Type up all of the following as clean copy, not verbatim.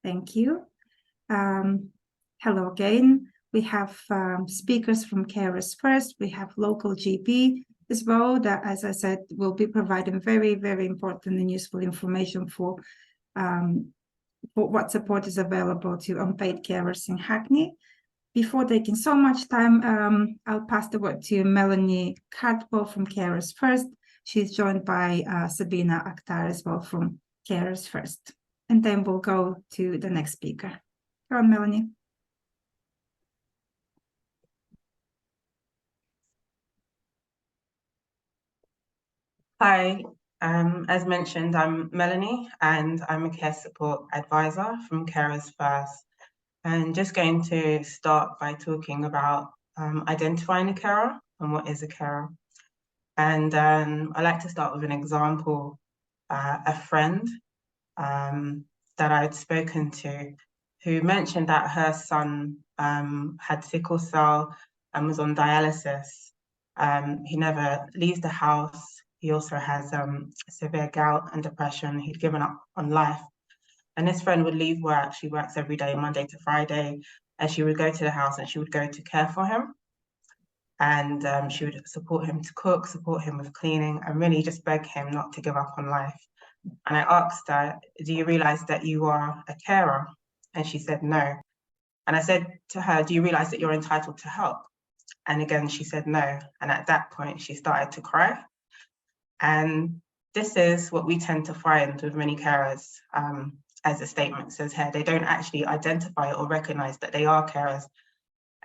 Thank you. Hello again. We have speakers from Carers First. We have local GP as well that, as I said, will be providing very, very important and useful information for what support is available to unpaid carers in Hackney. Before taking so much time, I'll pass the word to Melanie Cardwell from Carers First. She's joined by Sabina Akhtar as well from Carers First. And then we'll go to the next speaker. Go on, Melanie. Hi, as mentioned, I'm Melanie and I'm a care support advisor from Carers First. And just going to start by talking about identifying a carer and what is a carer. And I like to start with an example, a friend that I'd spoken to who mentioned that her son had sickle cell and was on dialysis. He never leaves the house. He also has severe gout and depression. He'd given up on life. And this friend would leave work. She works every day, Monday to Friday, and she would go to the house and she would go to care for him. And she would support him to cook, support him with cleaning, and really just beg him not to give up on life. And I asked her, do you realize that you are a carer? And she said, no. And I said to her, do you realize that you're entitled to help? And again, she said no. And at that point, she started to cry. And this is what we tend to find with many carers, as the statement says here. They don't actually identify or recognize that they are carers.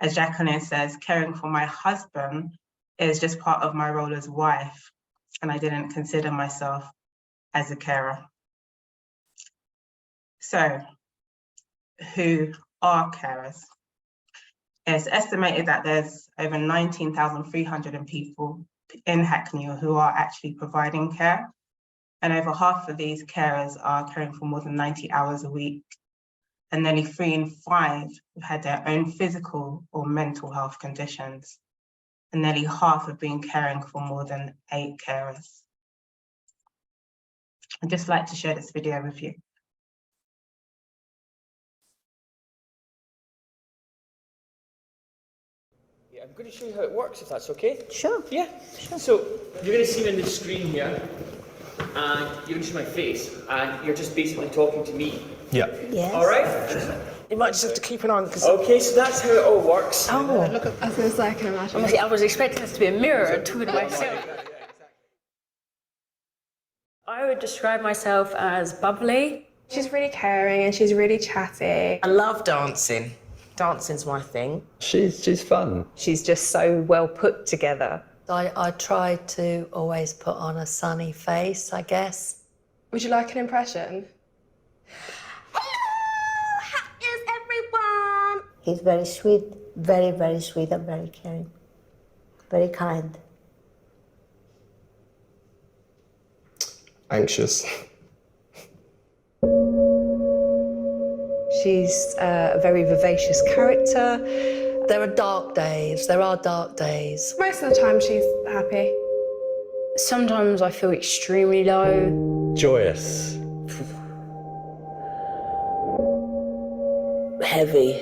As Jacqueline says, caring for my husband is just part of my role as wife. And I didn't consider myself as a carer. So, who are carers? It's estimated that there's over 19,300 people in Hackney who are actually providing care. And over half of these carers are caring for more than 90 hours a week. And nearly 3 in 5 have had their own physical or mental health conditions. And nearly half have been caring for more than 8 carers. I'd just like to share this video with you. Yeah, I'm going to show you how it works, if that's okay. Sure. Yeah. Sure. So you're going to see me on the screen here, and you're going to see my face, and you're just basically talking to me. Yeah. Yes. All right. You might just have to keep an eye on because. Okay, so that's how it all works. Oh, Look, I was going to say, I can imagine. I was expecting this to be a mirror talking to myself. I would describe myself as bubbly. She's really caring and she's really chatty. I love dancing. Dancing's my thing. She's fun. She's just so well put together. I try to always put on a sunny face, I guess. Would you like an impression? Hello! How is everyone? He's very sweet, very, very sweet and very caring. Very kind. Anxious. She's a very vivacious character. There are dark days. Most of the time she's happy. Sometimes I feel extremely low. Joyous. Heavy.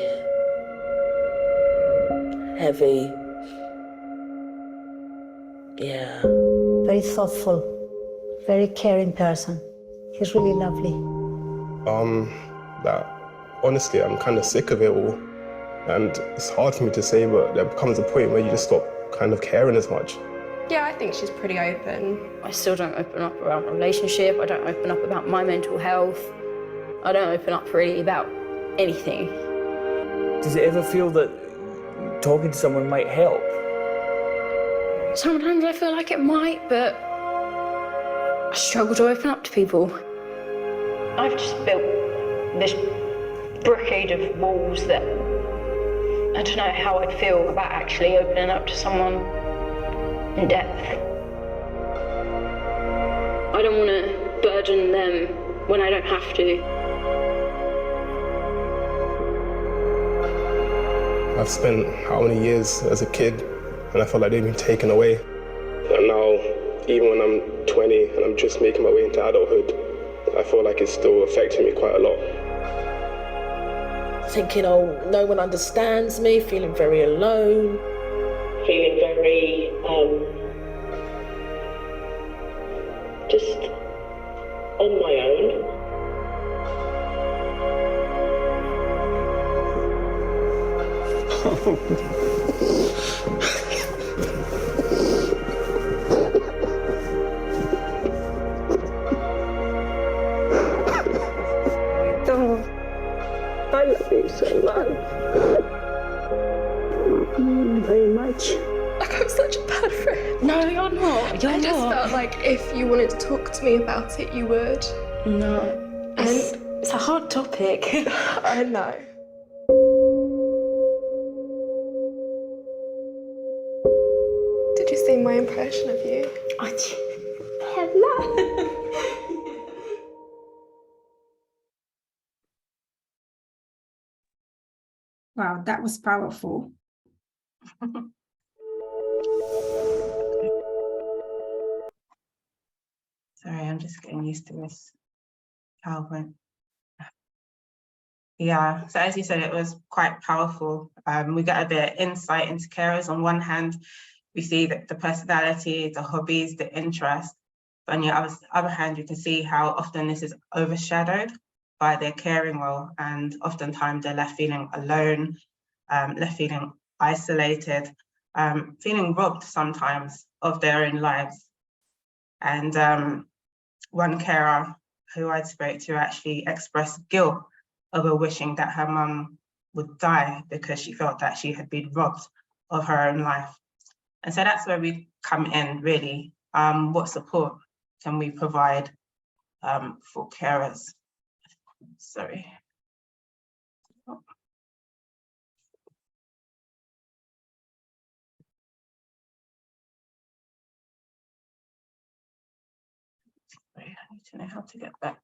Yeah. Very thoughtful, very caring person. He's really lovely. Honestly, I'm kind of sick of it all. And it's hard for me to say, but there comes a point where you just stop kind of caring as much. Yeah, I think she's pretty open. I still don't open up about a relationship. I don't open up about my mental health. I don't open up really about anything. Does it ever feel that talking to someone might help? Sometimes I feel like it might, but I struggle to open up to people. I've just built this brigade of walls that I don't know how I'd feel about actually opening up to someone in depth. I don't want to burden them when I don't have to. I've spent how many years as a kid, and I felt like they've been taken away. And now, even when I'm 20 and I'm just making my way into adulthood, I feel like it's still affecting me quite a lot. thinking, oh, no one understands me, feeling very alone, feeling very just on my own. I love you so much. Very much. Like, I'm such a bad friend. No, you're not. You're I just not. felt like if you wanted to talk to me about it, you would. No. It's a hard topic. I know. Did you see my impression of you? Hello. Wow, that was powerful. Sorry, I'm just getting used to this PowerPoint. Yeah, so as you said, it was quite powerful. We get a bit of insight into carers. On one hand, we see that the personality, the hobbies, the interest. But on the other hand, you can see how often this is overshadowed by their caring role, and oftentimes they're left feeling alone, left feeling isolated, feeling robbed sometimes of their own lives. And one carer who I spoke to actually expressed guilt over wishing that her mum would die because she felt that she had been robbed of her own life. And so that's where we come in, really. What support can we provide for carers? Sorry. I need to know how to get back.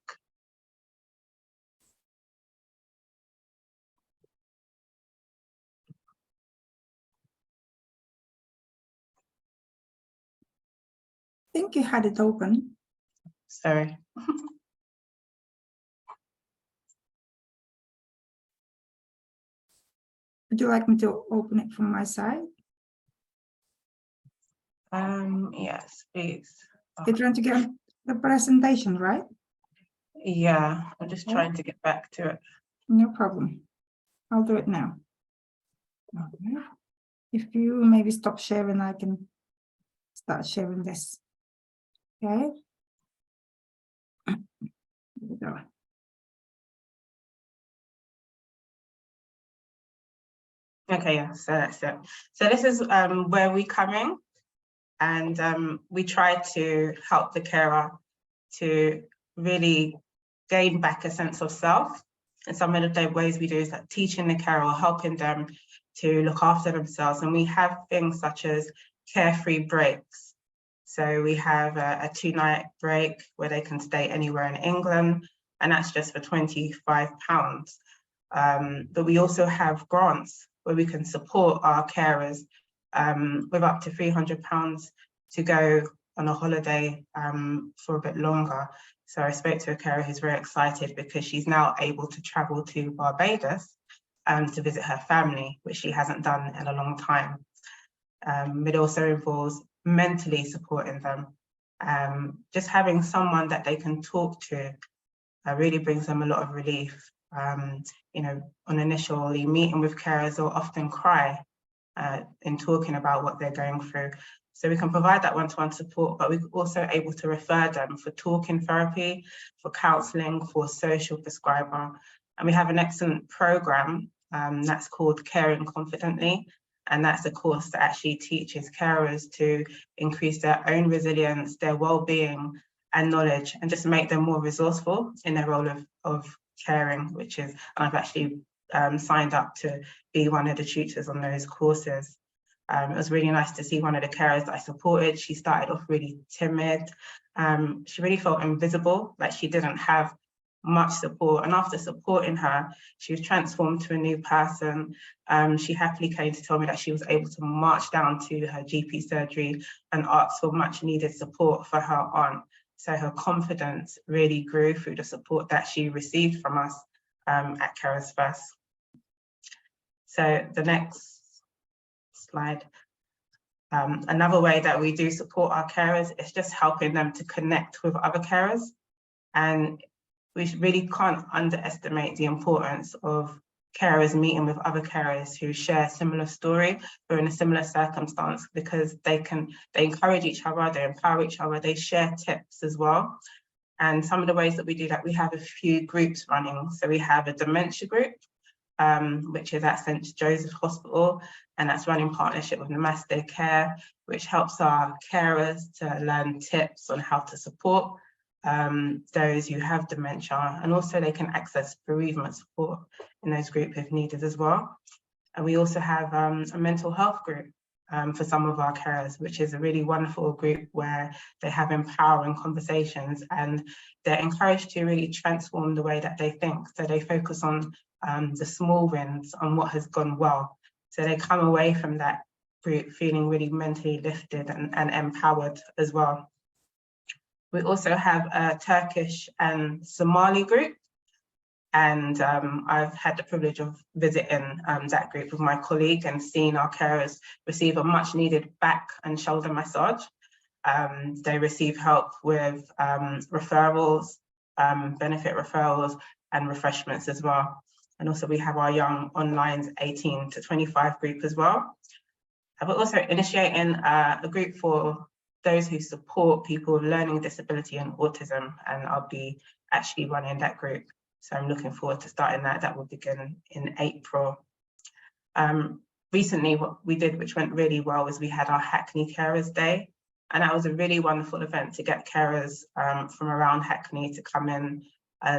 I think you had it open. Sorry. Would you like me to open it from my side? Yes, please. You're trying to get the presentation, right? Yeah, I'm just trying to get back to it. No problem. I'll do it now. Okay. If you maybe stop sharing, I can start sharing this. Okay. Here we go. Okay, yeah, so that's it. So this is where we come in, and we try to help the carer to really gain back a sense of self. And some of the ways we do is like teaching the carer or helping them to look after themselves. And we have things such as carefree breaks. So we have a 2-night break where they can stay anywhere in England, and that's just for £25. But we also have grants where we can support our carers with up to £300 to go on a holiday for a bit longer. So I spoke to a carer who's very excited because she's now able to travel to Barbados to visit her family, which she hasn't done in a long time. It also involves mentally supporting them. Just having someone that they can talk to really brings them a lot of relief. You know, on initially meeting with carers, they'll often cry in talking about what they're going through. So we can provide that one-to-one support, but we're also able to refer them for talking therapy, for counselling, for social prescriber. And we have an excellent programme that's called Caring Confidently. And that's a course that actually teaches carers to increase their own resilience, their well-being and knowledge, and just make them more resourceful in their role of caring, which is, and I've actually signed up to be one of the tutors on those courses. It was really nice to see one of the carers that I supported. She started off really timid. She really felt invisible, like she didn't have much support. And after supporting her, she was transformed to a new person. She happily came to tell me that she was able to march down to her GP surgery and ask for much needed support for her aunt. So her confidence really grew through the support that she received from us at Carers First. So the next slide. Another way that we do support our carers is just helping them to connect with other carers. And we really can't underestimate the importance of carers meeting with other carers who share a similar story or in a similar circumstance, because they encourage each other, they empower each other, they share tips as well. And some of the ways that we do that, we have a few groups running. So we have a dementia group, which is at St. Joseph Hospital, and that's run in partnership with Namaste Care, which helps our carers to learn tips on how to support those who have dementia, and also they can access bereavement support in those groups if needed as well. And we also have a mental health group for some of our carers, which is a really wonderful group where they have empowering conversations and they're encouraged to really transform the way that they think. So they focus on the small wins, on what has gone well. So they come away from that group feeling really mentally lifted and empowered as well. We also have a Turkish and Somali group, and I've had the privilege of visiting that group with my colleague and seeing our carers receive a much needed back and shoulder massage. They receive help with referrals, benefit referrals, and refreshments as well. And also we have our young online 18 to 25 group as well. We're also initiating a group for those who support people with learning disability and autism, and I'll be actually running that group. So I'm looking forward to starting that. That will begin in April. Recently, what we did, which went really well, was we had our Hackney Carers Day, and that was a really wonderful event to get carers from around Hackney to come in.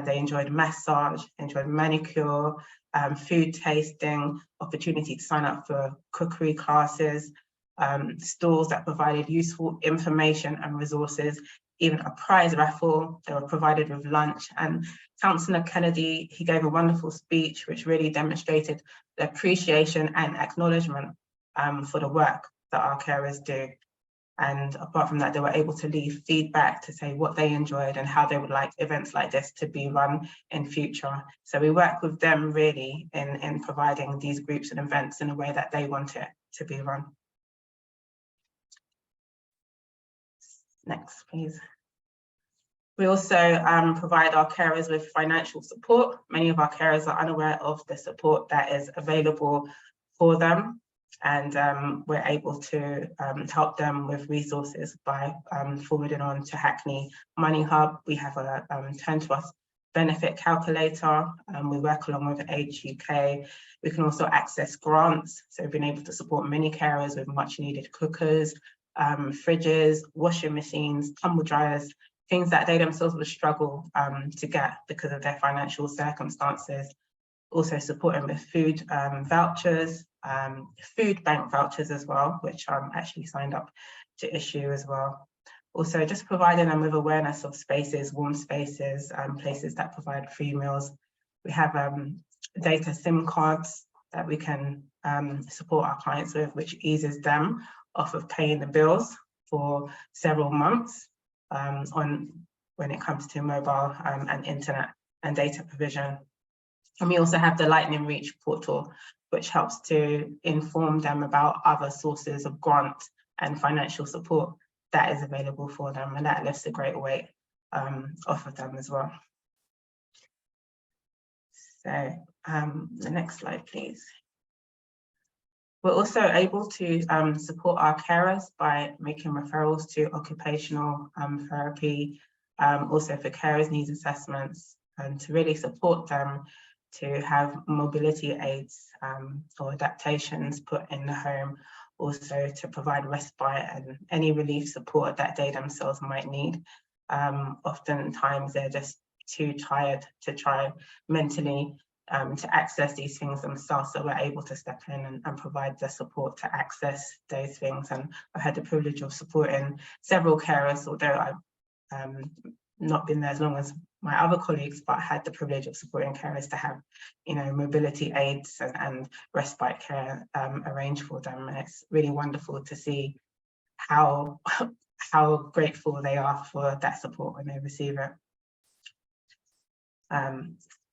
They enjoyed massage, enjoyed manicure, food tasting, opportunity to sign up for cookery classes, stalls that provided useful information and resources, even a prize raffle. They were provided with lunch. And Councillor Kennedy, he gave a wonderful speech which really demonstrated the appreciation and acknowledgement for the work that our carers do. And apart from that, they were able to leave feedback to say what they enjoyed and how they would like events like this to be run in future. So we work with them really in providing these groups and events in a way that they want it to be run. Next, please. We also provide our carers with financial support. Many of our carers are unaware of the support that is available for them, and we're able to help them with resources by forwarding on to Hackney Money Hub. We have a Turn to Us benefit calculator. We work along with Age UK. We can also access grants. So we've been able to support many carers with much needed cookers, fridges, washing machines, tumble dryers, things that they themselves would struggle to get because of their financial circumstances. Also supporting with food vouchers, food bank vouchers as well, which I'm actually signed up to issue as well. Also just providing them with awareness of spaces, warm spaces, places that provide free meals. We have data SIM cards that we can support our clients with, which eases them off of paying the bills for several months when it comes to mobile and internet and data provision. And we also have the Lightning Reach portal, which helps to inform them about other sources of grant and financial support that is available for them, and that lifts a great weight off of them as well. So the next slide, please. We're also able to support our carers by making referrals to occupational therapy, also for carers needs assessments, and to really support them to have mobility aids or adaptations put in the home, also to provide respite and any relief support that they themselves might need. Oftentimes they're just too tired to try mentally to access these things themselves, so we're able to step in and provide the support to access those things. And I've had the privilege of supporting several carers, although I've not been there as long as my other colleagues, but I had the privilege of supporting carers to have, you know, mobility aids and respite care arranged for them. And it's really wonderful to see how grateful they are for that support when they receive it.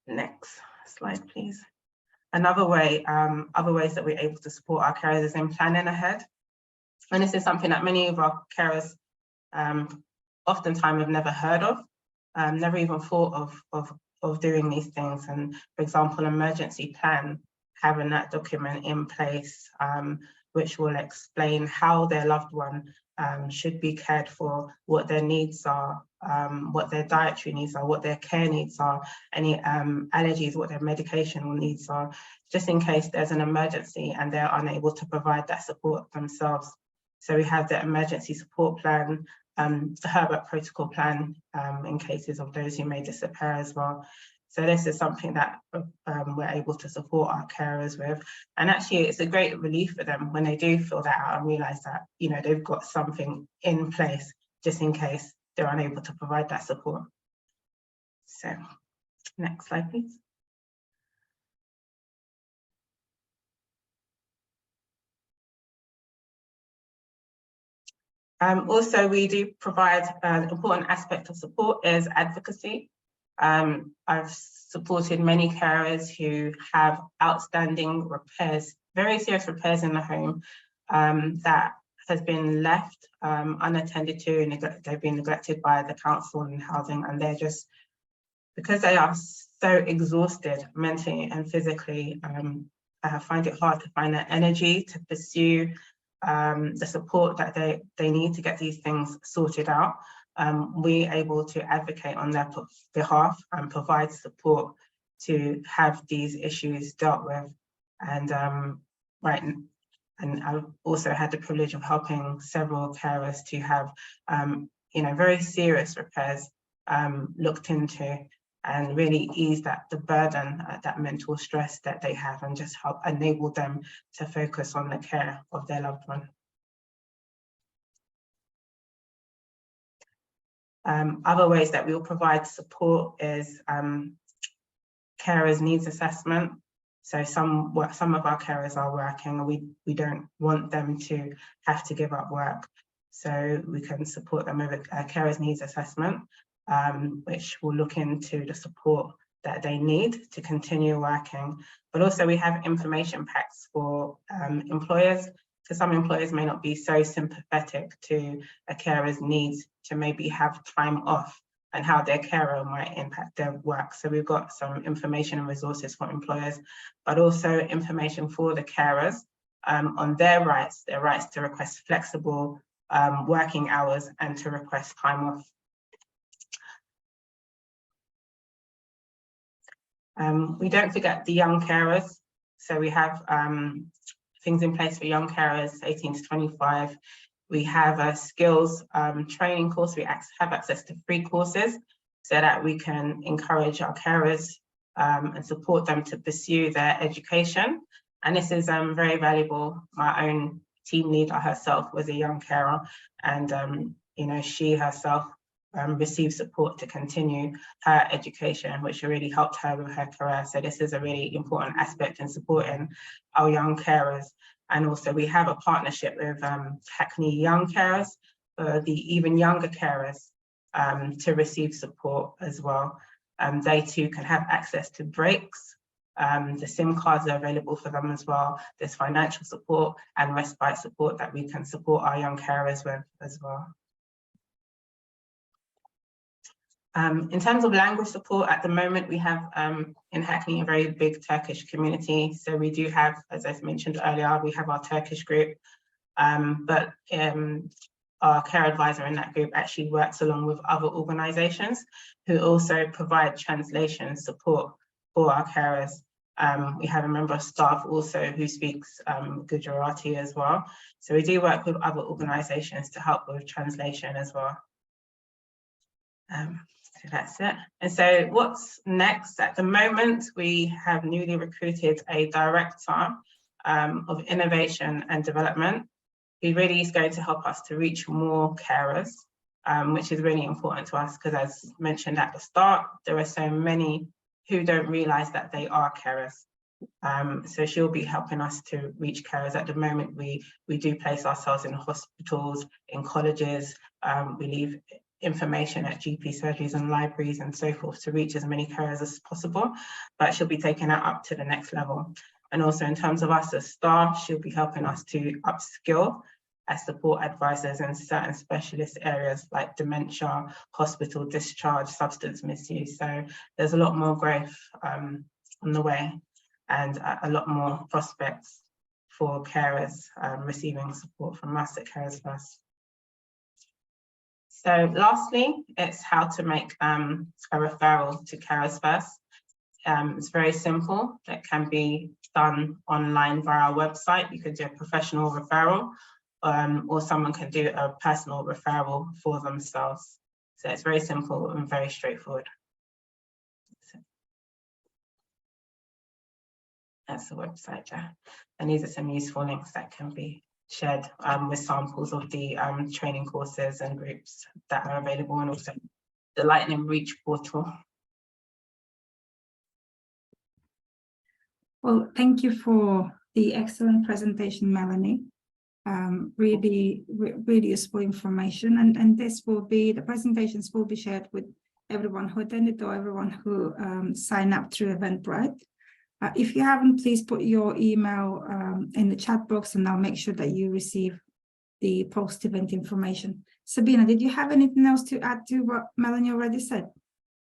Next slide, please. Another way, other ways that we're able to support our carers is in planning ahead. And this is something that many of our carers oftentimes have never heard of, never even thought of doing these things. And for example, emergency plan, having that document in place, which will explain how their loved one should be cared for, what their needs are, what their dietary needs are, what their care needs are, any allergies, what their medication needs are, just in case there's an emergency and they're unable to provide that support themselves. So we have the emergency support plan, the Herbert protocol plan in cases of those who may disappear as well. So this is something that we're able to support our carers with. And actually it's a great relief for them when they do fill that out and realize that, you know, they've got something in place just in case they're unable to provide that support. So next slide, please. Also, we do provide an important aspect of support is advocacy. I've supported many carers who have outstanding repairs, very serious repairs in the home that has been left unattended to, and they've been neglected by the council and housing, and they're just, because they are so exhausted mentally and physically, I find it hard to find the energy to pursue the support that they need to get these things sorted out. We're able to advocate on their behalf and provide support to have these issues dealt with. And and I've also had the privilege of helping several carers to have you know, very serious repairs looked into, and really ease the burden, that mental stress that they have, and just help enable them to focus on the care of their loved one. Other ways that we will provide support is carers needs assessment. So some of our carers are working, and we don't want them to have to give up work. So we can support them with a carers needs assessment, which will look into the support that they need to continue working. But also we have information packs for employers, because some employers may not be so sympathetic to a carer's needs to maybe have time off and how their carer might impact their work. So we've got some information and resources for employers, but also information for the carers on their rights to request flexible working hours and to request time off. We don't forget the young carers. So we have things in place for young carers, 18 to 25. We have a skills training course. We have access to free courses so that we can encourage our carers and support them to pursue their education. And this is very valuable. My own team leader herself was a young carer, and you know, she herself received support to continue her education, which really helped her with her career. So this is a really important aspect in supporting our young carers. And also we have a partnership with Hackney young carers, the even younger carers, to receive support as well. They too can have access to breaks. The SIM cards are available for them as well. There's financial support and respite support that we can support our young carers with as well. In terms of language support, at the moment we have in Hackney a very big Turkish community. So we do have, as I mentioned earlier, we have our Turkish group, but our care advisor in that group actually works along with other organisations who also provide translation support for our carers. We have a member of staff also who speaks Gujarati as well. So we do work with other organisations to help with translation as well. So that's it. And so what's next? At the moment, we have newly recruited a director of innovation and development, who really is going to help us to reach more carers, which is really important to us, because as mentioned at the start, there are so many who don't realise that they are carers. So she'll be helping us to reach carers. At the moment, we do place ourselves in hospitals, in colleges, we leave information at GP surgeries and libraries and so forth to reach as many carers as possible, but she'll be taking that up to the next level. And also in terms of us as staff, she'll be helping us to upskill as support advisors in certain specialist areas like dementia, hospital discharge, substance misuse. So there's a lot more growth on the way, and a lot more prospects for carers receiving support from us at Carers First. So lastly, it's how to make a referral to Carers First. It's very simple. It can be done online via our website. You could do a professional referral, or someone can do a personal referral for themselves. So it's very simple and very straightforward. That's the website there. And these are some useful links that can be shared with samples of the training courses and groups that are available, and also the Lightning Reach portal. Well, thank you for the excellent presentation, Melanie. Really useful information, and the presentations will be shared with everyone who attended or everyone who signed up through Eventbrite. If you haven't, please put your email in the chat box, and I'll make sure that you receive the post-event information. Sabina, did you have anything else to add to what Melanie already said?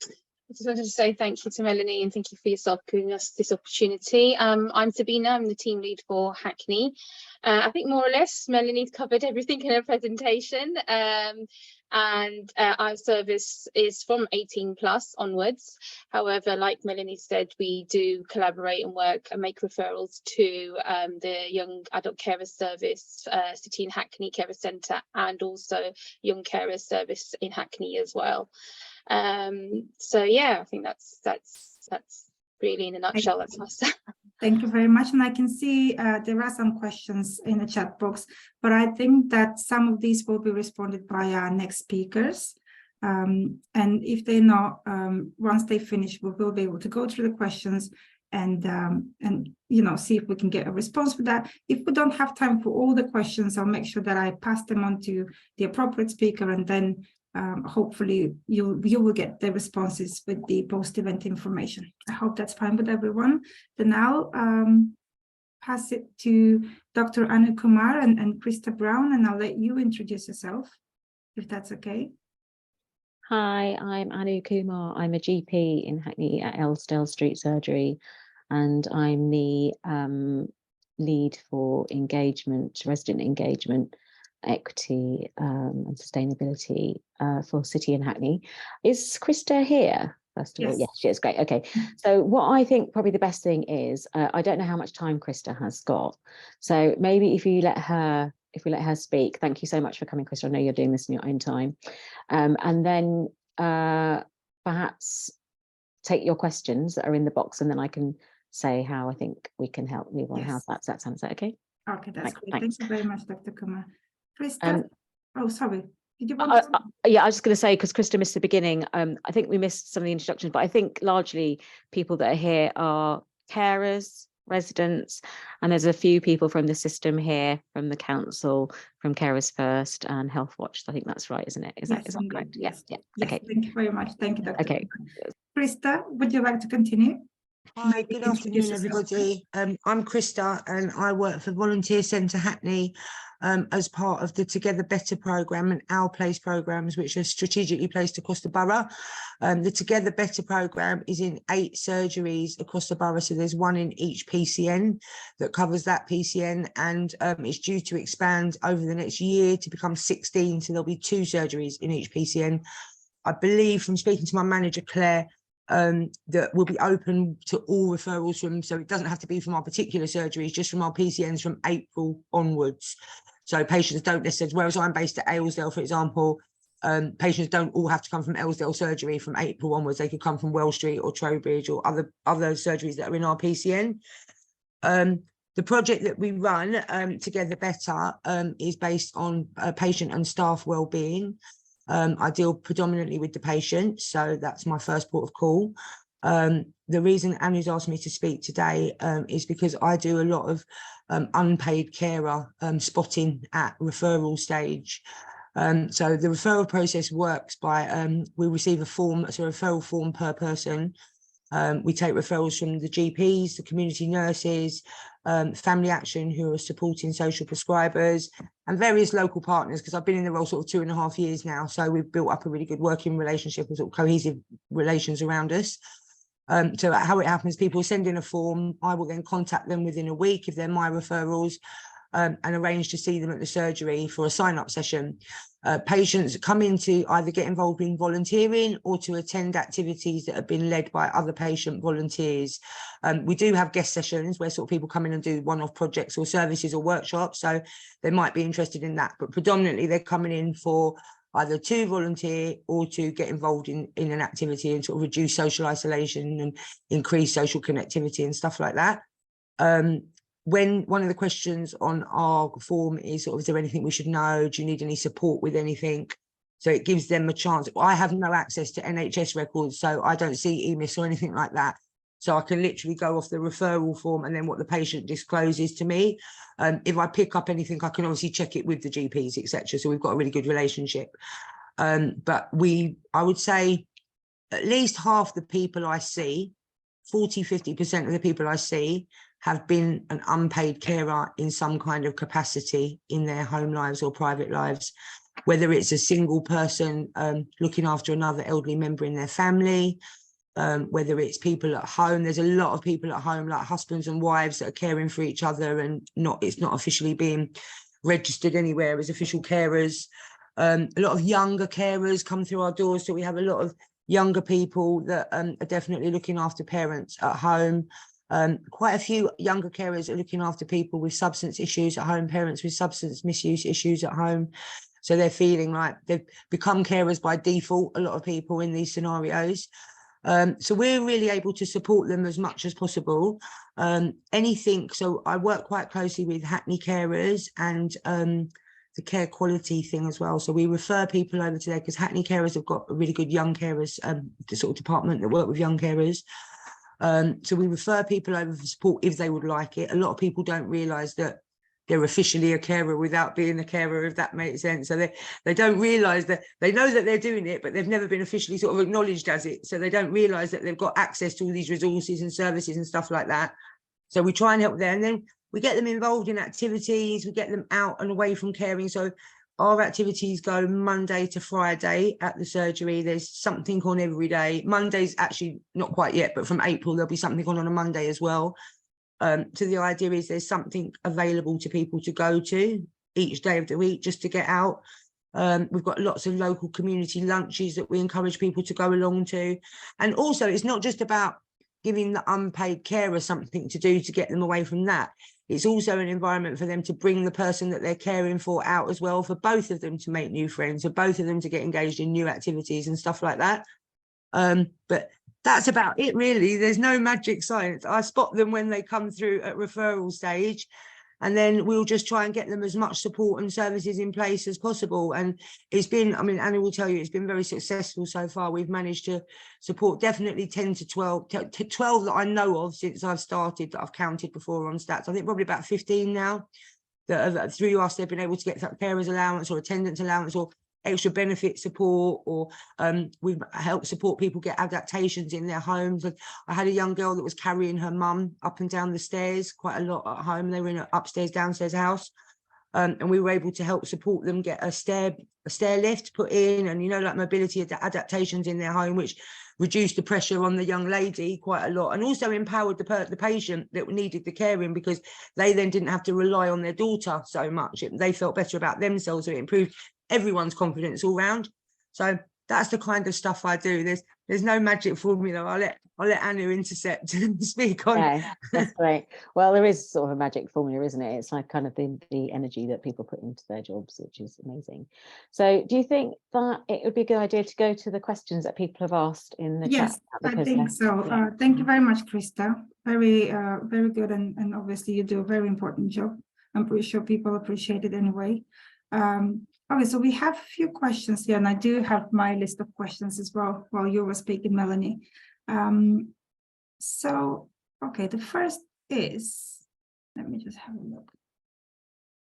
I just wanted to say thank you to Melanie, and thank you for yourself giving us this opportunity. I'm Sabina, I'm the team lead for Hackney. I think more or less Melanie's covered everything in her presentation. Our service is from 18+ onwards. However, like Melanie said, we do collaborate and work and make referrals to the Young Adult Carers Service, City and Hackney Carer Centre, and also Young Carers Service in Hackney as well. So yeah, I think that's really in a nutshell. That's us. Thank you very much. And I can see there are some questions in the chat box, but I think that some of these will be responded by our next speakers. And if they're not, once they finish, we will be able to go through the questions and see if we can get a response for that. If we don't have time for all the questions, I'll make sure that I pass them on to the appropriate speaker, and then hopefully you will get the responses with the post-event information. I hope that's fine with everyone. Then I'll pass it to Dr. Anu Kumar and Krista Brown, and I'll let you introduce yourself, if that's okay. Hi, I'm Anu Kumar. I'm a GP in Hackney at Elsdale Street Surgery, and I'm the lead for engagement, resident engagement, equity and sustainability for City and Hackney. Is Krista here? First of all, yes, she is. Great. Okay. So what I think probably the best thing is, I don't know how much time Krista has got. So maybe if we let her speak. Thank you so much for coming, Krista. I know you're doing this in your own time. And then perhaps take your questions that are in the box, and then I can say how I think we can help move on. How's that? Does that sound okay? Okay, that's great. Thank you very much, Dr. Kumar. Krista, oh, sorry. Did you want to yeah, I was just going to say, because Krista missed the beginning, I think we missed some of the introductions, but I think largely people that are here are carers, residents, and there's a few people from the system here, from the council, from Carers First and Healthwatch. I think that's right, isn't it? Is that correct? Yes. Yeah. Yes. Okay. Thank you very much. Thank you, Dr. Okay. Krista, would you like to continue? Hi, good afternoon, everybody. I'm Krista, and I work for Volunteer Centre Hackney as part of the Together Better programme and Our Place programmes, which are strategically placed across the borough. The Together Better programme is in 8 surgeries across the borough, so there's 1 in each PCN that covers that PCN, and it's due to expand over the next year to become 16, so there'll be 2 surgeries in each PCN. I believe, from speaking to my manager, Claire, that will be open to all referrals from, so it doesn't have to be from our particular surgeries, just from our PCNs from April onwards. So patients don't necessarily, whereas I'm based at Aylesdale, for example, patients don't all have to come from Aylesdale surgery from April onwards. They could come from Wells Street or Trowbridge or other surgeries that are in our PCN. The project that we run, Together Better, is based on patient and staff wellbeing. I deal predominantly with the patient, so that's my first port of call. The reason Anu's asked me to speak today is because I do a lot of unpaid carer spotting at referral stage. So the referral process works by, we receive a form, so a referral form per person. We take referrals from the GPs, the community nurses, Family Action, who are supporting social prescribers, and various local partners, because I've been in the role sort of 2.5 years now. So we've built up a really good working relationship and sort of cohesive relations around us. So how it happens, people send in a form. I will then contact them within a week if they're my referrals, and arrange to see them at the surgery for a sign-up session. Patients come in to either get involved in volunteering or to attend activities that have been led by other patient volunteers. We do have guest sessions where sort of people come in and do one-off projects or services or workshops, so they might be interested in that, but predominantly they're coming in for either to volunteer or to get involved in an activity and sort of reduce social isolation and increase social connectivity and stuff like that. When one of the questions on our form is sort of, is there anything we should know? Do you need any support with anything? So it gives them a chance. I have no access to NHS records, so I don't see EMIS or anything like that. So I can literally go off the referral form and then what the patient discloses to me. If I pick up anything, I can obviously check it with the GPs, etc. So we've got a really good relationship. But I would say at least half the people I see, 40–50% of the people I see have been an unpaid carer in some kind of capacity in their home lives or private lives, whether it's a single person looking after another elderly member in their family, whether it's people at home. There's a lot of people at home, like husbands and wives, that are caring for each other and it's not officially being registered anywhere as official carers. A lot of younger carers come through our doors, so we have a lot of younger people that are definitely looking after parents at home. Quite a few younger carers are looking after people with substance issues at home, parents with substance misuse issues at home. So they're feeling like they've become carers by default, a lot of people in these scenarios. So we're really able to support them as much as possible. So I work quite closely with Hackney carers and the care quality thing as well. So we refer people over to there because Hackney carers have got a really good young carers, the sort of department that work with young carers. So we refer people over for support if they would like it. A lot of people don't realise that they're officially a carer without being a carer, if that makes sense. So they don't realise that, they know that they're doing it, but they've never been officially sort of acknowledged as it. So they don't realise that they've got access to all these resources and services and stuff like that. So we try and help there. And then we get them involved in activities, we get them out and away from caring. So our activities go Monday to Friday at the surgery. There's something on every day. Monday's actually not quite yet, but from April, there'll be something on a Monday as well. So the idea is there's something available to people to go to each day of the week just to get out. We've got lots of local community lunches that we encourage people to go along to. And also, it's not just about giving the unpaid carer something to do to get them away from that. It's also an environment for them to bring the person that they're caring for out as well, for both of them to make new friends, for both of them to get engaged in new activities and stuff like that. But that's about it, really. There's no magic science. I spot them when they come through at referral stage, and then we'll just try and get them as much support and services in place as possible. And it's been, I mean, Annie will tell you, it's been very successful so far. We've managed to support definitely 10 to 12 that I know of since I've started, that I've counted before on stats. I think probably about 15 now that have, through us, they've been able to get that carers allowance or attendance allowance or extra benefit support, or we've helped support people get adaptations in their homes. I had a young girl that was carrying her mum up and down the stairs quite a lot at home. They were in an upstairs downstairs house, and we were able to help support them get a stair lift put in, and like mobility adaptations in their home, which reduced the pressure on the young lady quite a lot, and also empowered the patient that needed the caring, because they then didn't have to rely on their daughter so much. They felt better about themselves, so it improved everyone's confidence all round. So that's the kind of stuff I do. There's no magic formula. I'll let Anna intercept and speak on. Yeah, that's great. Well, there is sort of a magic formula, isn't it? It's like kind of the energy that people put into their jobs, which is amazing. So do you think that it would be a good idea to go to the questions that people have asked in the chat? Yes, I think so. Thank you very much, Krista. Very good. And obviously you do a very important job. I'm pretty sure people appreciate it anyway. Okay, so we have a few questions here, and I do have my list of questions as well while you were speaking, Melanie. So, okay, the first is, let me just have a look.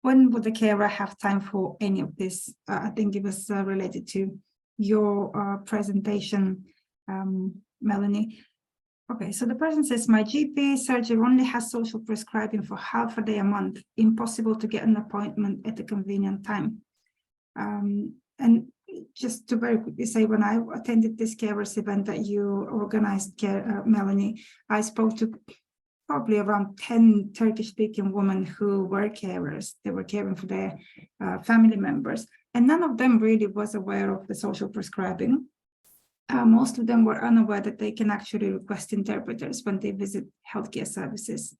When would the carer have time for any of this? I think it was related to your presentation, Melanie. Okay, so the person says, my GP surgery only has social prescribing for half a day a month. Impossible to get an appointment at a convenient time. And just to very quickly say, when I attended this carers event that you organized, Melanie, I spoke to probably around 10 Turkish-speaking women who were carers. They were caring for their family members, and none of them really was aware of the social prescribing. Most of them were unaware that they can actually request interpreters when they visit healthcare services.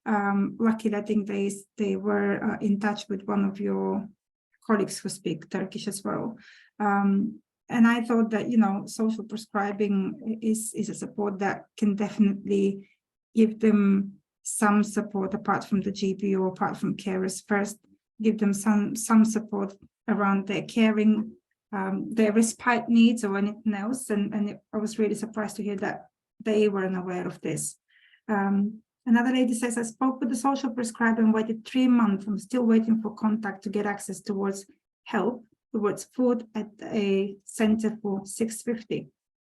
Luckily, I think they were in touch with one of your colleagues who speak Turkish as well. And I thought that, social prescribing is a support that can definitely give them some support apart from the GP or apart from carers first, give them some support around their caring, their respite needs or anything else. And I was really surprised to hear that they weren't aware of this. Another lady says, I spoke with the social prescriber and waited 3 months. I'm still waiting for contact to get access towards help, towards food at a center for 650.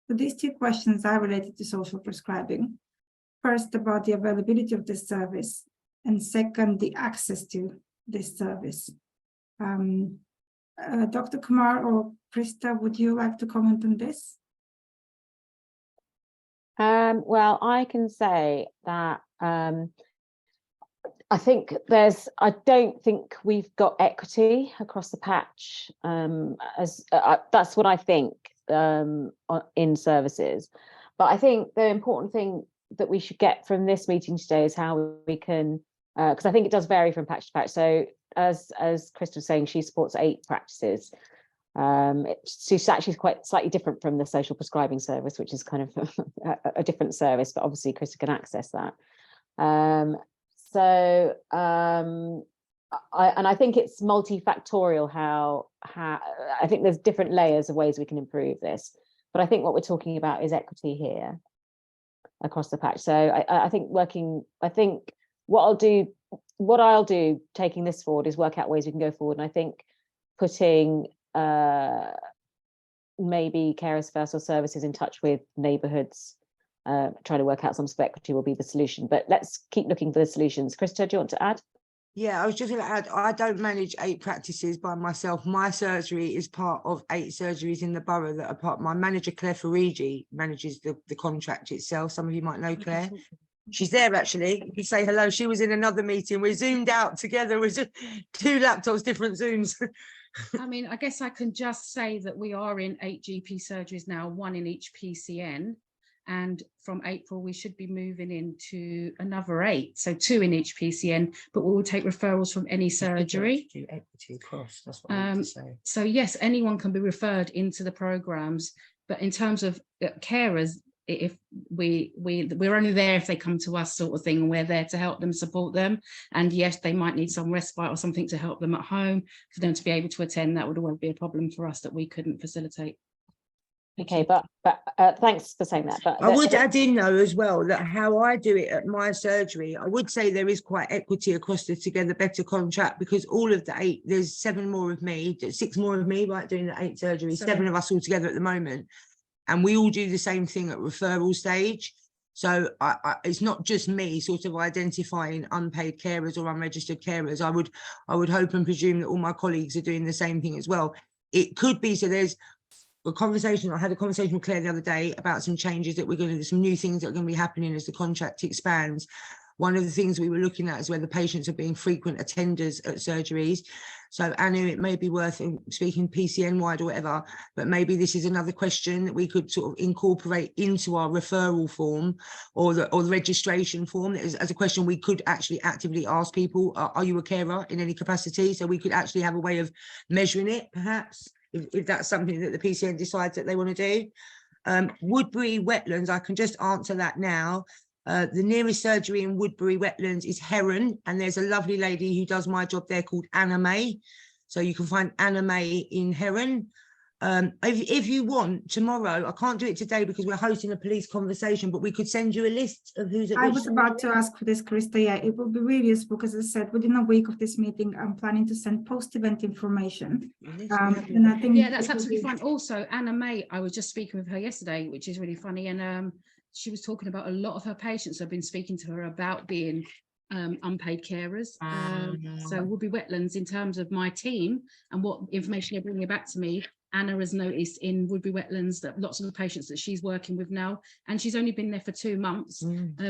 So these 2 questions are related to social prescribing. First, about the availability of this service, and second, the access to this service. Dr. Kumar or Krista, would you like to comment on this? Well, I can say that I don't think we've got equity across the patch. That's what I think in services. But I think the important thing that we should get from this meeting today is how we can, because I think it does vary from patch to patch. So as Krista was saying, she supports 8 practices. She's actually quite slightly different from the social prescribing service, which is kind of a different service, but obviously Krista can access that. I think it's multifactorial how I think there's different layers of ways we can improve this. But I think what we're talking about is equity here across the patch. So I think what I'll do taking this forward is work out ways we can go forward. And I think putting maybe carers first or services in touch with neighbourhoods, trying to work out some sort of equity will be the solution. But let's keep looking for the solutions. Krista, do you want to add? Yeah, I was just going to add, I don't manage 8 practices by myself. My surgery is part of 8 surgeries in the borough that are part. My manager, Claire Farigi, manages the contract itself. Some of you might know Claire. She's there, actually. You can say hello. She was in another meeting. We zoomed out together with 2 laptops, different Zooms. I mean, I guess I can just say that we are in 8 GP surgeries now, 1 in each PCN. And from April, we should be moving into another 8, so 2 in each PCN, but we will take referrals from any surgery. Equity across, that's what I meant to say. So yes, anyone can be referred into the programs, but in terms of carers, if we're only there if they come to us, sort of thing, and we're there to help them, support them. And yes, they might need some respite or something to help them at home for them to be able to attend. That would always be a problem for us that we couldn't facilitate. Okay, but thanks for saying that. But I would add in though as well that how I do it at my surgery, I would say there is quite equity across the Together Better contract, because all of the 8, there's 7 more of me, 6 more of me, right, doing the 8 surgeries, 7 of us all together at the moment, and we all do the same thing at referral stage. So it's not just me sort of identifying unpaid carers or unregistered carers. I would hope and presume that all my colleagues are doing the same thing as well. It could be, so there's I had a conversation with Claire the other day about some changes that we're going to do, some new things that are going to be happening as the contract expands. One of the things we were looking at is whether patients are being frequent attenders at surgeries. So Anu, it may be worth speaking PCN wide or whatever, but maybe this is another question that we could sort of incorporate into our referral form or the registration form as a question we could actually actively ask people, are you a carer in any capacity? So we could actually have a way of measuring it, perhaps, if that's something that the PCN decides that they want to do. Woodbury Wetlands, I can just answer that now. The nearest surgery in Woodbury Wetlands is Heron, and there's a lovely lady who does my job there called Anna May. So you can find Anna May in Heron. If you want, tomorrow, I can't do it today because we're hosting a police conversation, but we could send you a list of who's at I which was about to ask for this, Krista. Yeah, it will be really useful because, as I said, within a week of this meeting, I'm planning to send post-event information. And I think Yeah, that's absolutely fine. Also, Anna May, I was just speaking with her yesterday, which is really funny, and she was talking about a lot of her patients have been speaking to her about being unpaid carers. So Woodbury Wetlands, in terms of my team and what information they're bringing back to me, Anna has noticed in Woodbury Wetlands that lots of the patients that she's working with now, and she's only been there for 2 months,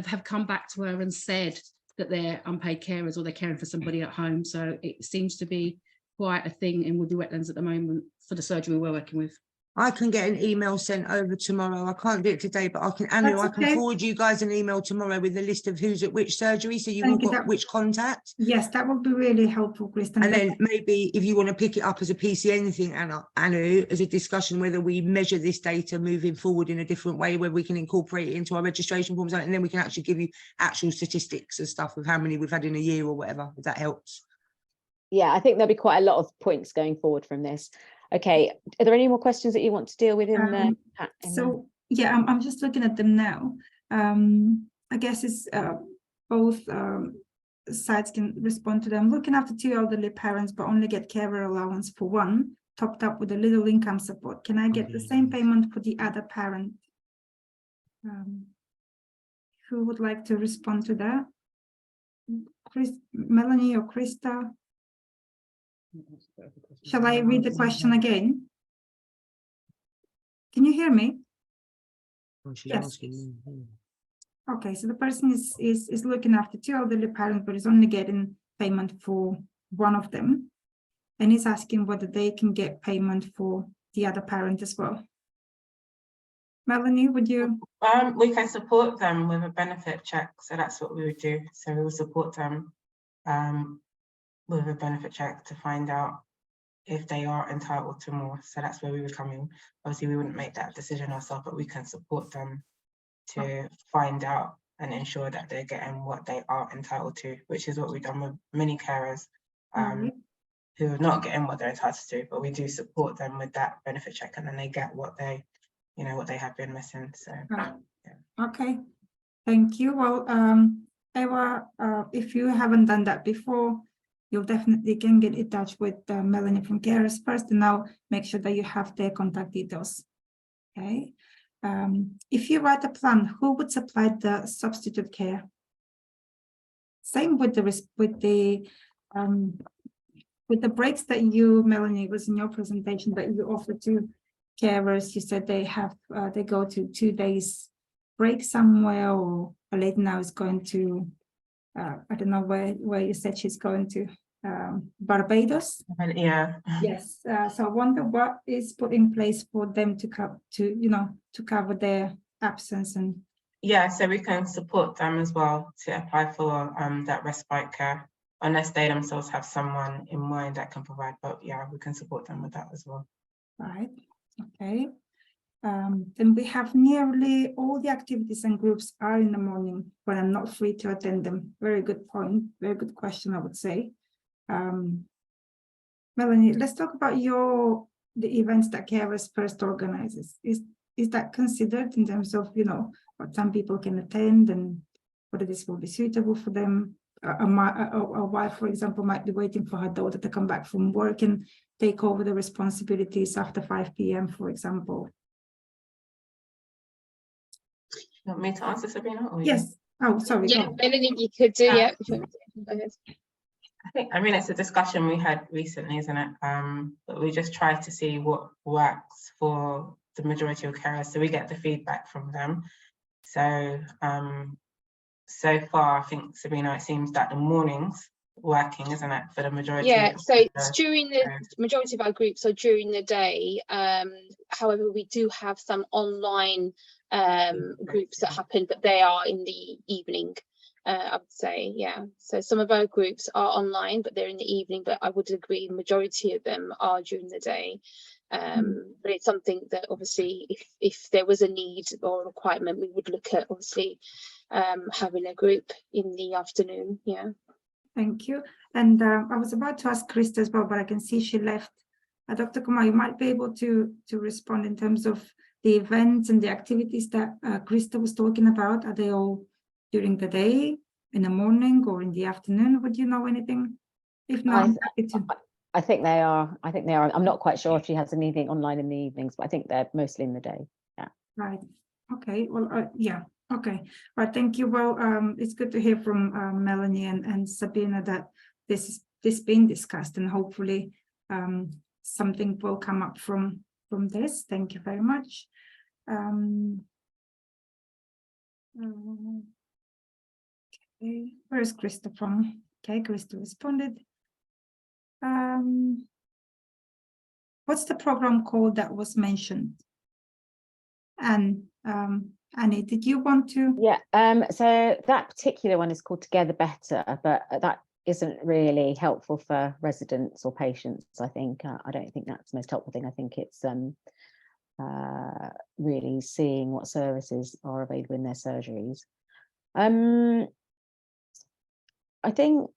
have come back to her and said that they're unpaid carers or they're caring for somebody at home. So it seems to be quite a thing in Woodbury Wetlands at the moment for the surgery we're working with. I can get an email sent over tomorrow. I can't do it today, but I can, Anu, I can forward you guys an email tomorrow with a list of who's at which surgery, so you've all got which contact. Yes, that would be really helpful, Krista. And then maybe if you want to pick it up as a PCN thing, Anu, as a discussion, whether we measure this data moving forward in a different way, where we can incorporate it into our registration forms, and then we can actually give you actual statistics and stuff of how many we've had in a year or whatever, if that helps. Yeah, I think there'll be quite a lot of points going forward from this. Okay, are there any more questions that you want to deal with in there? So yeah, I'm just looking at them now. I guess it's both sides can respond to them. Looking after 2 elderly parents but only get carer allowance for 1, topped up with a little income support. Can I get the same payment for the other parent? Who would like to respond to that? Melanie or Krista? Shall I read the question again? Can you hear me? Yes. Okay, so the person is looking after 2 elderly parents, but is only getting payment for 1 of them, and is asking whether they can get payment for the other parent as well. Melanie, would you? We can support them with a benefit check, so that's what we would do. So we will support them with a benefit check to find out if they are entitled to more. So that's where we would come in. Obviously, we wouldn't make that decision ourselves, but we can support them to find out and ensure that they're getting what they are entitled to, which is what we've done with many carers who are not getting what they're entitled to, but we do support them with that benefit check, and then they get what they, what they have been missing. So yeah. Okay, thank you. Well, Eva, if you haven't done that before, you'll definitely can get in touch with Melanie from Carers First, and now make sure that you have their contact details. Okay. If you write a plan, who would supply the substitute care? Same with the breaks that you, Melanie, was in your presentation that you offer to carers. You said they have they go to 2 days break somewhere, or a lady now is going to I don't know where you said she's going to, Barbados. Yeah. Yes. So I wonder what is put in place for them to cover their absence. And yeah, so we can support them as well to apply for that respite care, unless they themselves have someone in mind that can provide. But yeah, we can support them with that as well. Right. Okay. Then we have nearly all the activities and groups are in the morning when I'm not free to attend them. Very good point. Very good question, I would say. Melanie, let's talk about the events that Carers First organizes. Is that considered in terms of what some people can attend and whether this will be suitable for them? A wife, for example, might be waiting for her daughter to come back from work and take over the responsibilities after 5 p.m., for example. You want me to answer, Sabrina? Or yes. Oh, sorry. Yeah, Melanie, you could do. Yeah. Go ahead. I mean, it's a discussion we had recently, isn't it? But we just try to see what works for the majority of carers, so we get the feedback from them. So, so far, I think, Sabrina, it seems that the mornings working, isn't it, for the majority? Yeah, so it's during the majority of our groups are during the day. However, we do have some online groups that happen, but they are in the evening. I would say, yeah. So some of our groups are online, but they're in the evening. But I would agree, the majority of them are during the day. But it's something that obviously, if there was a need or a requirement, we would look at obviously having a group in the afternoon. Yeah. Thank you. And I was about to ask Krista as well, but I can see she left. Dr. Kumar, you might be able to respond in terms of the events and the activities that Krista was talking about. Are they all during the day, in the morning, or in the afternoon? Would you know anything? If not, I'm happy to. I think they are. I think they are. I'm not quite sure if she has anything online in the evenings, but I think they're mostly in the day. Yeah. Right. Okay. Well, yeah. Okay. Right. Thank you. Well, it's good to hear from Melanie and Sabina that this being discussed, and hopefully something will come up from this. Thank you very much. Okay. Where is Krista from? Okay, Krista responded. What's the program called that was mentioned? And Annie, did you want to? Yeah, so that particular one is called Together Better, but that isn't really helpful for residents or patients. I think I don't think that's the most helpful thing. I think it's really seeing what services are available in their surgeries. I think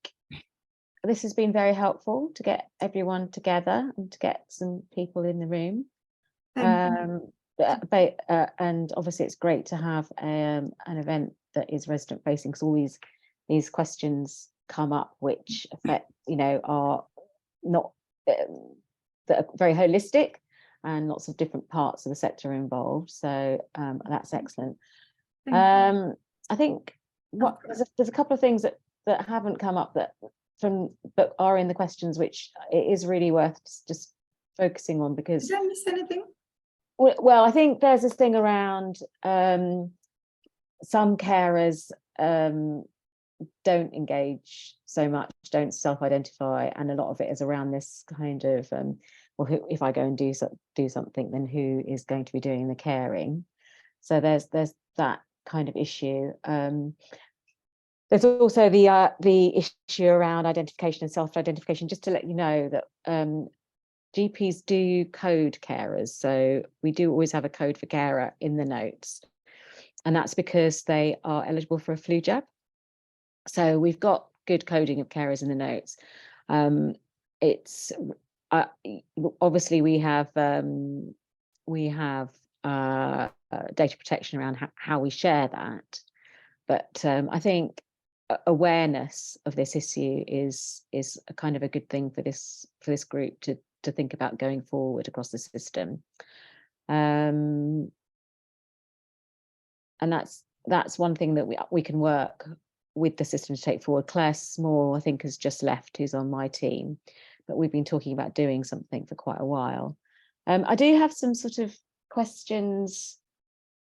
this has been very helpful to get everyone together and to get some people in the room. And obviously it's great to have an event that is resident facing, because all these questions come up which affect, are not that are very holistic, and lots of different parts of the sector involved. So that's excellent. I think there's a couple of things that haven't come up but are in the questions, which it is really worth just focusing on, because did I miss anything? Well, I think there's this thing around some carers don't engage so much, don't self-identify, and a lot of it is around this kind of well, if I go and do something, then who is going to be doing the caring? So there's that kind of issue. There's also the issue around identification and self-identification. Just to let you know that GPs do code carers, so we do always have a code for carer in the notes, and that's because they are eligible for a flu jab. So we've got good coding of carers in the notes. It's obviously we have data protection around how we share that, but I think awareness of this issue is a kind of a good thing for this group to think about going forward across the system. And that's one thing that we can work with the system to take forward. Claire Small, I think, has just left, who's on my team, but we've been talking about doing something for quite a while. I do have some sort of questions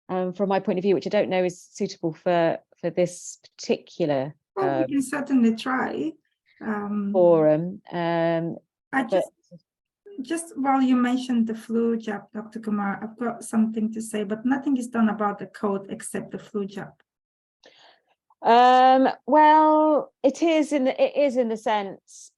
from my point of view, which I don't know is suitable for this particular well, we can certainly try forum. Just while you mentioned the flu jab, Dr. Kumar, I've got something to say, but nothing is done about the code except the flu jab. Well, it is in the sense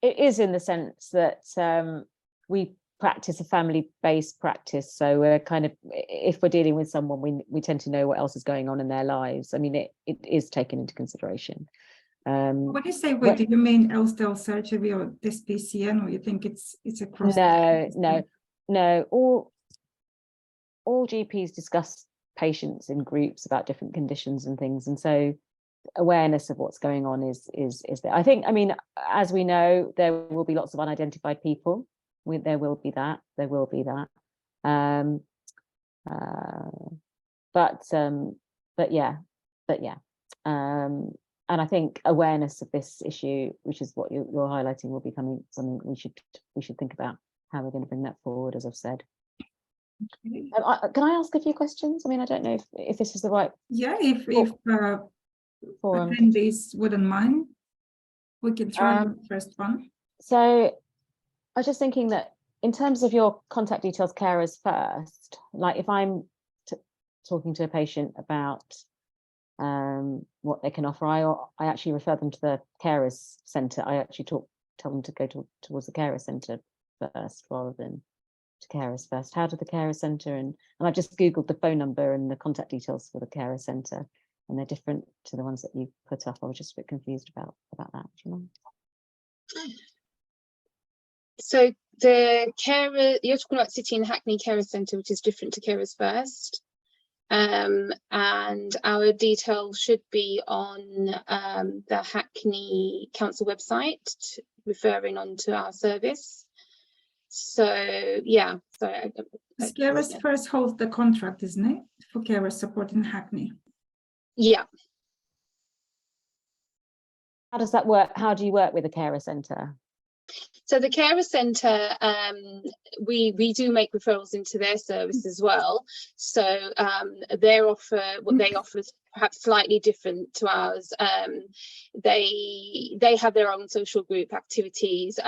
that we practice a family-based practice. So we're kind of, if we're dealing with someone, we tend to know what else is going on in their lives. I mean, it is taken into consideration. When you say do you mean Elsdale surgery or this PCN, or you think it's across? No. All GPs discuss patients in groups about different conditions and things, and so awareness of what's going on is there. I think, I mean, as we know, there will be lots of unidentified people. There will be that. But yeah. And I think awareness of this issue, which is what you're highlighting, will be something we should think about how we're going to bring that forward, as I've said. Okay. Can I ask a few questions? I mean, I don't know if this is the right. Yeah, if attendees wouldn't mind, we can try the first one. So I was just thinking that in terms of your contact details, carers first, like if I'm talking to a patient about what they can offer, I actually refer them to the carers centre. I actually tell them to go towards the carers centre first rather than to carers first. How do the carers centre, and I've just googled the phone number and the contact details for the carers centre, and they're different to the ones that you put up. I was just a bit confused about that. Do you mind? So the carer, you're talking about City and Hackney Carer Centre, which is different to Carers First. And our details should be on the Hackney Council website, referring on to our service. So yeah, so Carers First holds the contract, isn't it, for carer support in Hackney? Yeah. How does that work? How do you work with a carer centre? So the carer centre, we do make referrals into their service as well. So their offer, what they offer is perhaps slightly different to ours. They have their own social group activities,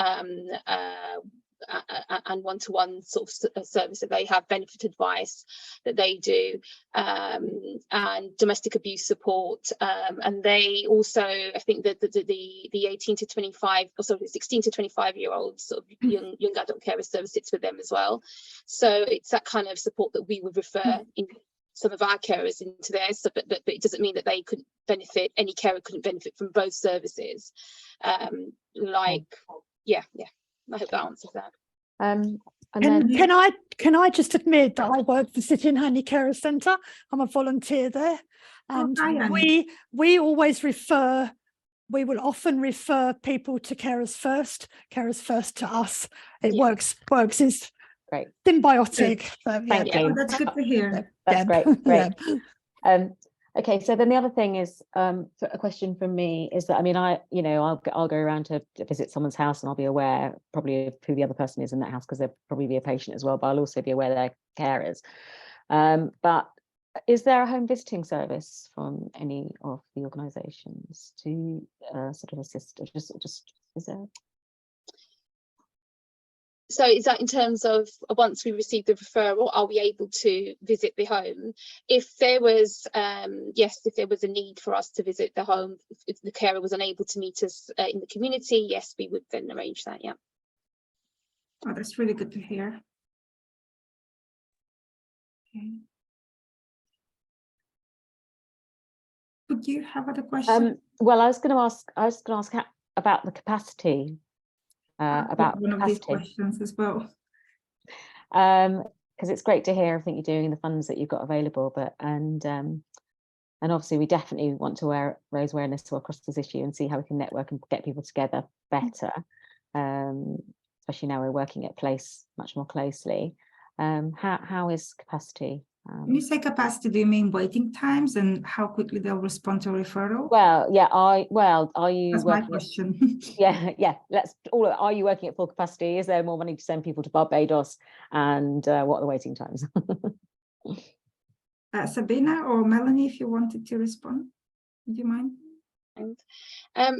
and one-to-one sort of service that they have, benefit advice that they do, and domestic abuse support, and they also, I think that the 18 to 25, or sorry, 16 to 25-year-olds sort of young adult carer service sits with them as well. So it's that kind of support that we would refer in some of our carers into theirs, so, but it doesn't mean that they couldn't benefit, any carer couldn't benefit from both services. Yeah, I hope that answers that. Can I just admit that I work for City and Hackney Carer Centre? I'm a volunteer there, and we always refer. We will often refer people to Carers First to us. It works is great, symbiotic. So, Thank you. That's good to hear. That's great. Okay, so then the other thing is, a question from me is that, I mean, I'll go around to visit someone's house and I'll be aware probably of who the other person is in that house, because they'll probably be a patient as well, but I'll also be aware they're carers. But is there a home visiting service from any of the organisations to sort of assist, or just is there? So is that in terms of once we receive the referral, are we able to visit the home? If there was, yes, if there was a need for us to visit the home, if the carer was unable to meet us in the community, yes, we would then arrange that, yeah. Oh, that's really good to hear. Okay. Would you have other questions? Well, I was going to ask about the capacity. About one of these questions as well, because it's great to hear everything you're doing and the funds that you've got available, but and obviously we definitely want to raise awareness across this issue and see how we can network and get people together better, especially now we're working at place much more closely. How is capacity? When you say capacity, do you mean waiting times and how quickly they'll respond to a referral? Well, yeah, are you? That's my question. Yeah. Are you working at full capacity? Is there more money to send people to Barbados? And what are the waiting times? Sabina or Melanie, if you wanted to respond, would you mind?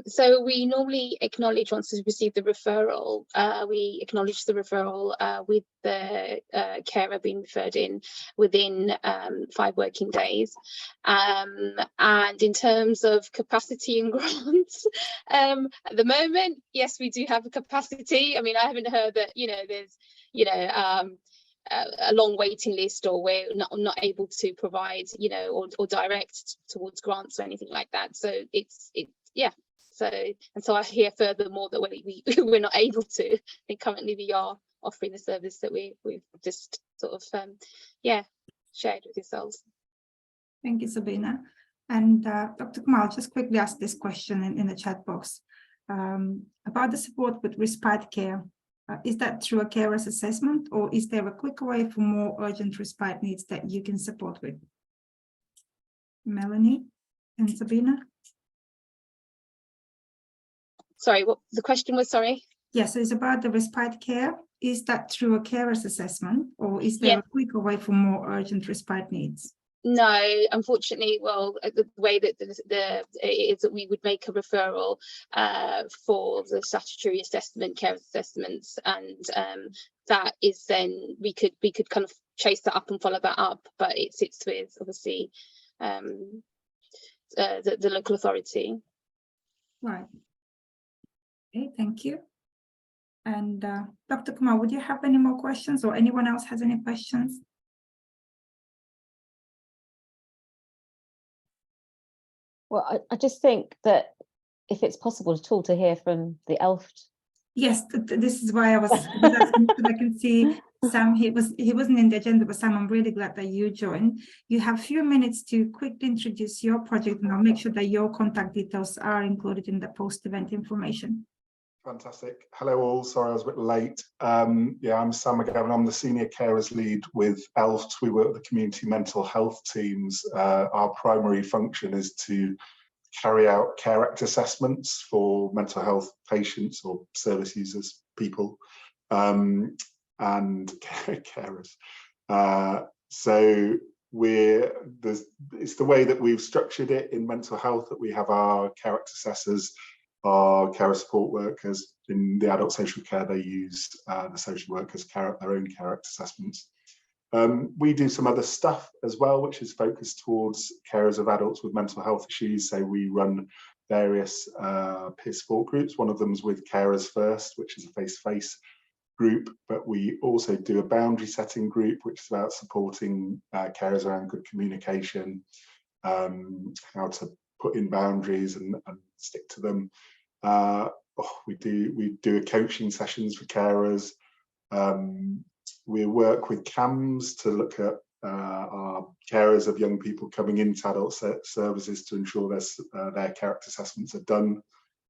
So we normally acknowledge, once we receive the referral, we acknowledge the referral with the carer being referred in within 5 working days. And in terms of capacity and grants, at the moment, yes, we do have a capacity. I mean, I haven't heard that, there's, a long waiting list, or we're not able to provide, or direct towards grants or anything like that. So so I hear furthermore that we're not able to. I think currently we are offering the service that we've just sort of shared with yourselves. Thank you, Sabina. And Dr. Kamal, just quickly ask this question in the chat box about the support with respite care. Is that through a carer's assessment, or is there a quick way for more urgent respite needs that you can support with? Melanie and Sabina? Sorry, what the question was, sorry? Yes, so it's about the respite care. Is that through a carer's assessment, or is there a quicker way for more urgent respite needs? No, unfortunately, well, the way that is that we would make a referral for the statutory assessment, care assessments, and that is then we could kind of chase that up and follow that up, but it sits with obviously the local authority. Right. Okay, thank you. And Dr. Kumar, would you have any more questions, or anyone else has any questions? Well, I just think that if it's possible at all to hear from the ELFT Yes, this is why I was asking, because I can see Sam, he wasn't in the agenda, but Sam, I'm really glad that you joined. You have a few minutes to quickly introduce your project, and I'll make sure that your contact details are included in the post-event information. Fantastic. Hello all, sorry I was a bit late. Yeah, I'm Sam McGavin, I'm the Senior Carers Lead with ELFT. We work with the community mental health teams. Our primary function is to carry out care act assessments for mental health patients or service users, people, and carers. So it's the way that we've structured it in mental health, that we have our care act assessors, our carer support workers. In the adult social care, they use the social workers carry out their own care act assessments. We do some other stuff as well, which is focused towards carers of adults with mental health issues. So we run various peer support groups. One of them is with Carers First, which is a face-to-face group, but we also do a boundary setting group, which is about supporting carers around good communication, how to put in boundaries and stick to them. We do a coaching sessions for carers. We work with CAMS to look at our carers of young people coming into adult services to ensure their character assessments are done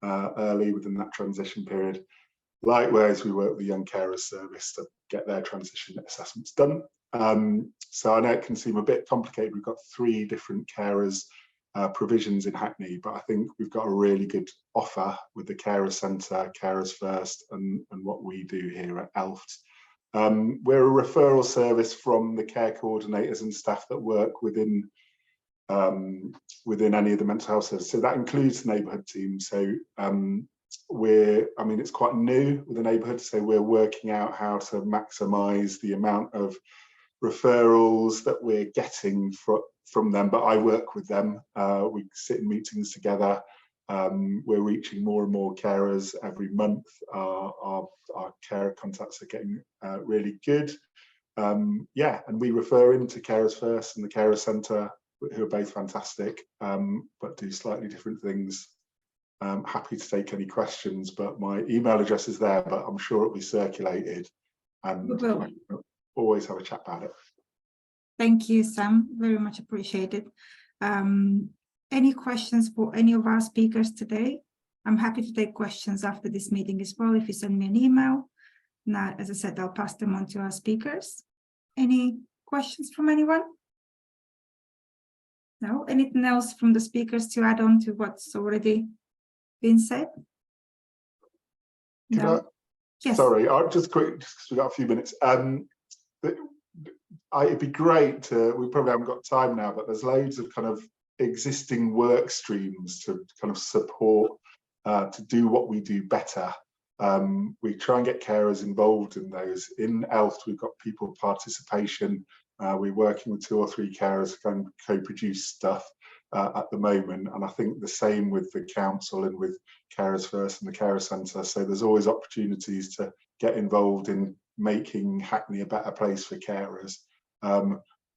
early within that transition period. Likewise, we work with the Young Carers Service to get their transition assessments done. So I know it can seem a bit complicated. We've got 3 different carers provisions in Hackney, but I think we've got a really good offer with the Carer Centre, Carers First, and what we do here at ELFT. We're a referral service from the care coordinators and staff that work within any of the mental health services. So that includes the neighbourhood team. So it's quite new with the neighbourhood, so we're working out how to maximise the amount of referrals that we're getting from them, but I work with them. We sit in meetings together. We're reaching more and more carers every month. Our carer contacts are getting really good. And we refer into Carers First and the Carer Centre, who are both fantastic, but do slightly different things. Happy to take any questions, but my email address is there, but I'm sure it'll be circulated, and we'll always have a chat about it. Thank you, Sam, very much appreciated. Any questions for any of our speakers today? I'm happy to take questions after this meeting as well, if you send me an email. Now, as I said, I'll pass them on to our speakers. Any questions from anyone? No? Anything else from the speakers to add on to what's already been said? No. Yes. Sorry, I'll just quick, because we've got a few minutes. It'd be great to, we probably haven't got time now, but there's loads of kind of existing work streams to kind of support, to do what we do better. We try and get carers involved in those. In ELFT, we've got people participation. We're working with 2 or 3 carers to kind of co-produce stuff at the moment, and I think the same with the council and with Carers First and the Carer Centre. So there's always opportunities to get involved in making Hackney a better place for carers.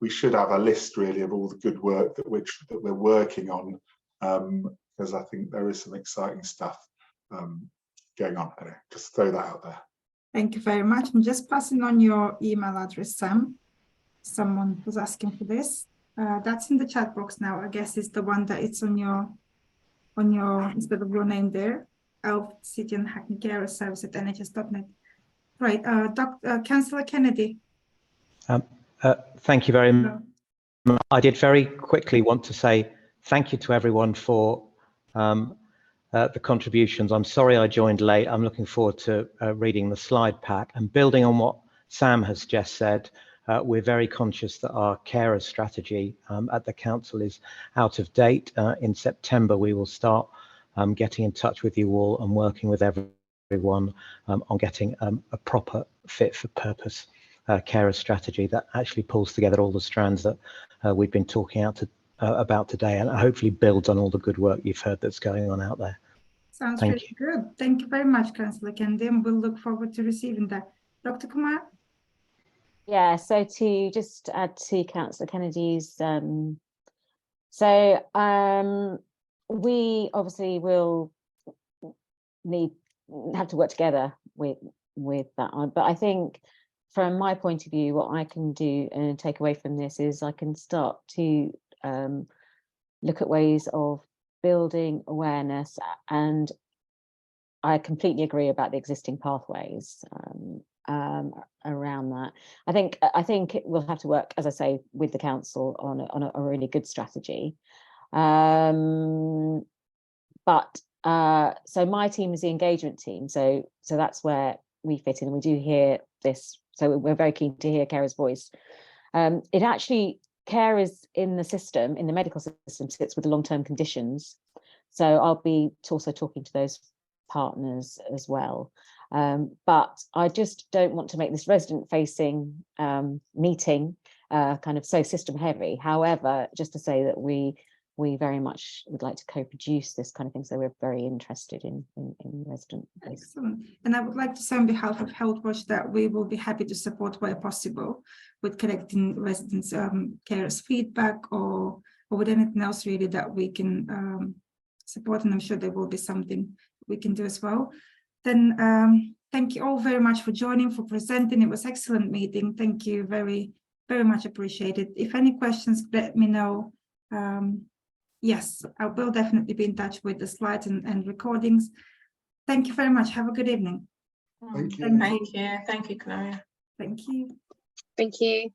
We should have a list really of all the good work that we're working on, because I think there is some exciting stuff going on. Anyway, just throw that out there. Thank you very much. I'm just passing on your email address, Sam. Someone was asking for this. That's in the chat box now. I guess it's the one that it's on your instead of your name there. ELFT City and Hackney Care Service at nhs.net. Right, Councillor Kennedy. Thank you very much. I did very quickly want to say thank you to everyone for the contributions. I'm sorry I joined late. I'm looking forward to reading the slide pack, and building on what Sam has just said. We're very conscious that our carer strategy at the council is out of date. In September, we will start getting in touch with you all and working with everyone on getting a proper fit for purpose carer strategy that actually pulls together all the strands that we've been talking about today, and hopefully builds on all the good work you've heard that's going on out there. Sounds really good. Thank you very much, Councillor Kennedy, and we'll look forward to receiving that. Dr. Kumar? Yeah, so to just add to Councillor Kennedy's, we obviously will need have to work together with that one. But I think from my point of view, what I can do and take away from this is I can start to look at ways of building awareness, and I completely agree about the existing pathways around that. I think we'll have to work, as I say, with the council on a really good strategy. But so my team is the engagement team, so that's where we fit in. We do hear this, so we're very keen to hear carers' voice. It actually, carers in the system, in the medical system, sits with the long-term conditions. So I'll be also talking to those partners as well. But I just don't want to make this resident-facing meeting kind of so system heavy. However, just to say that we very much would like to co-produce this kind of thing, so we're very interested in resident. Excellent. And I would like to say on behalf of Healthwatch that we will be happy to support where possible with collecting residents' carers' feedback or with anything else really that we can support, and I'm sure there will be something we can do as well. Then thank you all very much for joining, for presenting. It was excellent meeting. Thank you, very, very much appreciated. If any questions, let me know. Yes, I will definitely be in touch with the slides and recordings. Thank you very much. Have a good evening. Thank you. Thank you, Claudia. Thank you. Thank you.